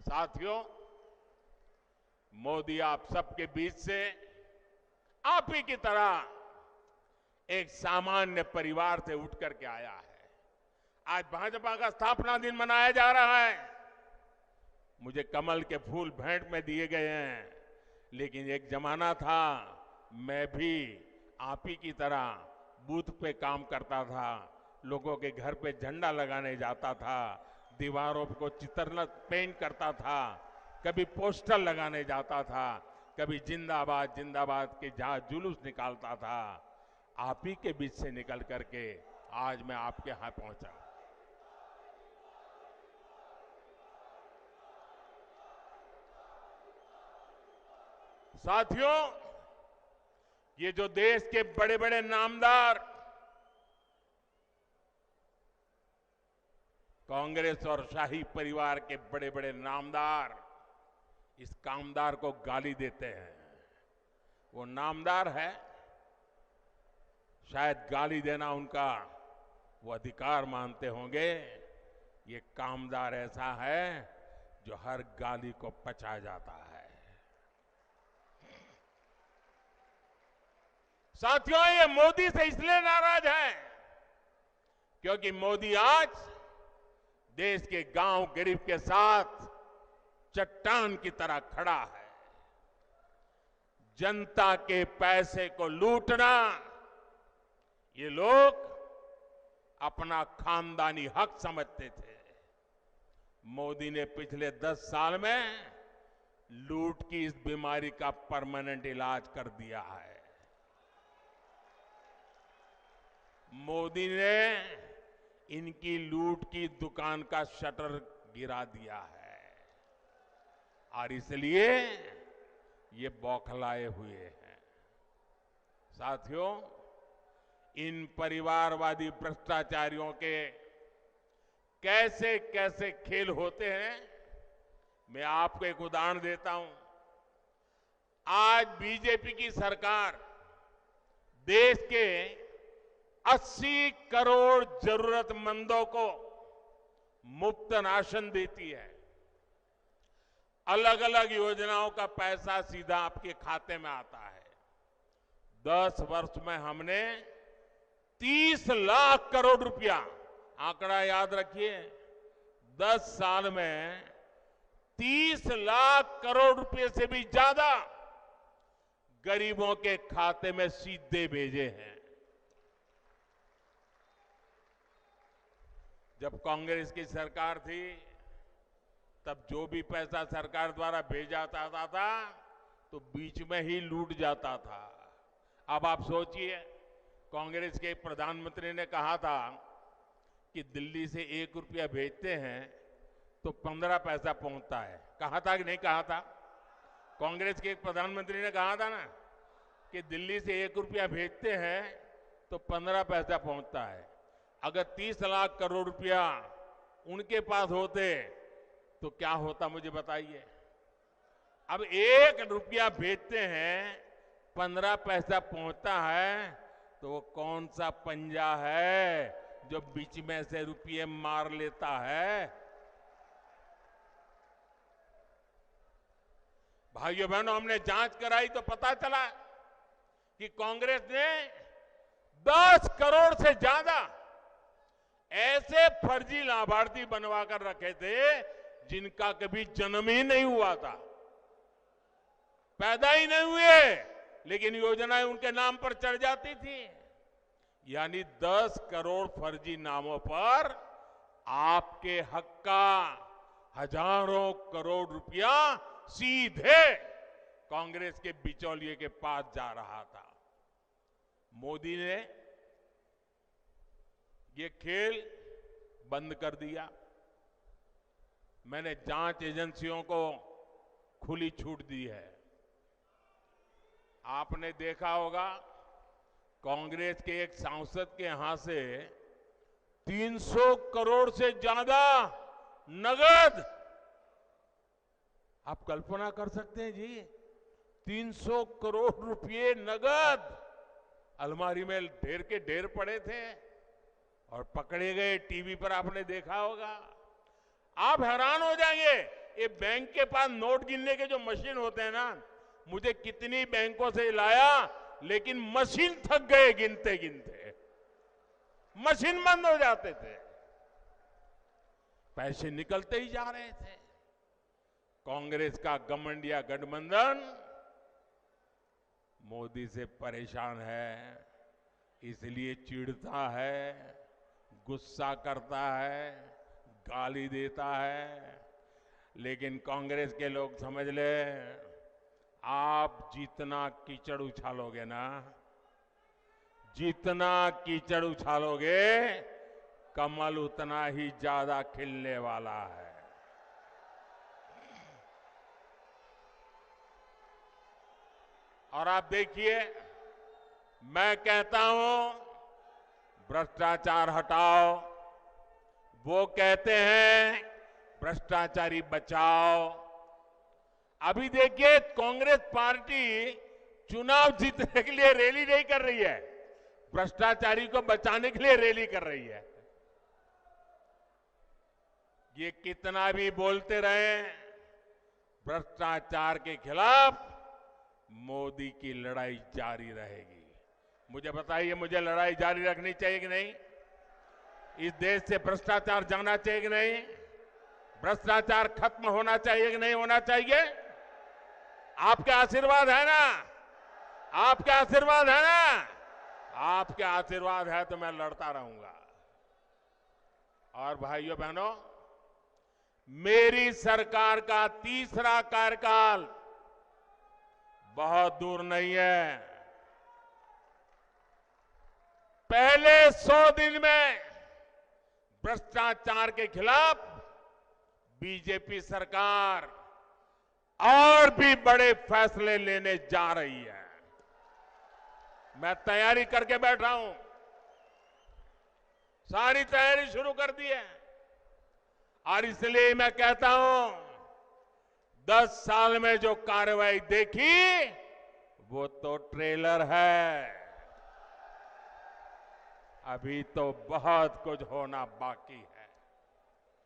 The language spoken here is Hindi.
साथियों, मोदी आप सबके बीच से आप ही की तरह एक सामान्य परिवार से उठ करके आया है। आज भाजपा का स्थापना दिन मनाया जा रहा है। मुझे कमल के फूल भेंट में दिए गए हैं, लेकिन एक जमाना था मैं भी आप ही की तरह बूथ पे काम करता था, लोगों के घर पे झंडा लगाने जाता था, दीवारों को चित्रन पेंट करता था, कभी पोस्टर लगाने जाता था, कभी जिंदाबाद जिंदाबाद के जहां जुलूस निकालता था। आप ही के बीच से निकल करके आज मैं आपके यहां पहुंचा। साथियों, ये जो देश के बड़े बड़े नामदार कांग्रेस और शाही परिवार के बड़े बड़े नामदार इस कामदार को गाली देते हैं, वो नामदार है, शायद गाली देना उनका वो अधिकार मानते होंगे। ये कामदार ऐसा है जो हर गाली को पचा जाता है। साथियों, ये मोदी से इसलिए नाराज है क्योंकि मोदी आज देश के गांव गरीब के साथ चट्टान की तरह खड़ा है। जनता के पैसे को लूटना ये लोग अपना खानदानी हक समझते थे। मोदी ने पिछले 10 साल में लूट की इस बीमारी का परमानेंट इलाज कर दिया है। मोदी ने इनकी लूट की दुकान का शटर गिरा दिया है और इसलिए ये बौखलाए हुए हैं। साथियों, इन परिवारवादी भ्रष्टाचारियों के कैसे कैसे खेल होते हैं, मैं आपको एक उदाहरण देता हूं। आज बीजेपी की सरकार देश के 80 करोड़ जरूरतमंदों को मुफ्त राशन देती है। अलग अलग योजनाओं का पैसा सीधा आपके खाते में आता है। 10 वर्ष में हमने 30 लाख करोड़ रुपया, आंकड़ा याद रखिए, 10 साल में 30 लाख करोड़ रुपए से भी ज्यादा गरीबों के खाते में सीधे भेजे हैं। जब कांग्रेस की सरकार थी तब जो भी पैसा सरकार द्वारा भेजा जाता था तो बीच में ही लूट जाता था। अब आप सोचिए, कांग्रेस के प्रधानमंत्री ने कहा था कि दिल्ली से 1 रुपया भेजते हैं तो 15 पैसा पहुंचता है। कहा था कि नहीं कहा था? कांग्रेस के एक प्रधानमंत्री ने कहा था ना कि दिल्ली से 1 रुपया भेजते हैं तो 15 पैसा पहुंचता है। अगर 30 लाख करोड़ रुपया उनके पास होते तो क्या होता, मुझे बताइए। अब 1 रुपया भेजते हैं, 15 पैसा पहुंचता है, तो वो कौन सा पंजा है जो बीच में से रुपये मार लेता है? भाइयों बहनों, हमने जांच कराई तो पता चला कि कांग्रेस ने 10 करोड़ से ज्यादा ऐसे फर्जी लाभार्थी बनवा कर रखे थे जिनका कभी जन्म ही नहीं हुआ था, पैदा ही नहीं हुए, लेकिन योजनाएं उनके नाम पर चढ़ जाती थी। यानी 10 करोड़ फर्जी नामों पर आपके हक का हजारों करोड़ रुपया सीधे कांग्रेस के बिचौलिए के पास जा रहा था। मोदी ने ये खेल बंद कर दिया। मैंने जांच एजेंसियों को खुली छूट दी है। आपने देखा होगा, कांग्रेस के एक सांसद के यहां से 300 करोड़ से ज्यादा नगद, आप कल्पना कर सकते हैं जी, 300 करोड़ रुपए नगद अलमारी में ढेर के ढेर पड़े थे और पकड़े गए। टीवी पर आपने देखा होगा। आप हैरान हो जाएंगे, ये बैंक के पास नोट गिनने के जो मशीन होते हैं ना, मुझे कितनी बैंकों से लाया, लेकिन मशीन थक गए गिनते गिनते, मशीन बंद हो जाते थे, पैसे निकलते ही जा रहे थे। कांग्रेस का घमंडिया गठबंधन मोदी से परेशान है, इसलिए चिढ़ता है, गुस्सा करता है, गाली देता है। लेकिन कांग्रेस के लोग समझ ले, आप जितना कीचड़ उछालोगे ना, जितना कीचड़ उछालोगे, कमल उतना ही ज्यादा खिलने वाला है। और आप देखिए, मैं कहता हूं भ्रष्टाचार हटाओ, वो कहते हैं भ्रष्टाचारी बचाओ। अभी देखिए, कांग्रेस पार्टी चुनाव जीतने के लिए रैली नहीं कर रही है, भ्रष्टाचारी को बचाने के लिए रैली कर रही है। ये कितना भी बोलते रहे, भ्रष्टाचार के खिलाफ मोदी की लड़ाई जारी रहेगी। मुझे बताइए, मुझे लड़ाई जारी रखनी चाहिए कि नहीं? इस देश से भ्रष्टाचार जाना चाहिए कि नहीं? भ्रष्टाचार खत्म होना चाहिए कि नहीं होना चाहिए? आपके आशीर्वाद है ना? आपके आशीर्वाद है ना? आपके आशीर्वाद है तो मैं लड़ता रहूंगा। और भाइयों बहनों, मेरी सरकार का तीसरा कार्यकाल बहुत दूर नहीं है। पहले 100 दिन में भ्रष्टाचार के खिलाफ बीजेपी सरकार और भी बड़े फैसले लेने जा रही है। मैं तैयारी करके बैठा हूं, सारी तैयारी शुरू कर दी है। और इसलिए मैं कहता हूं, 10 साल में जो कार्रवाई देखी वो तो ट्रेलर है, अभी तो बहुत कुछ होना बाकी है।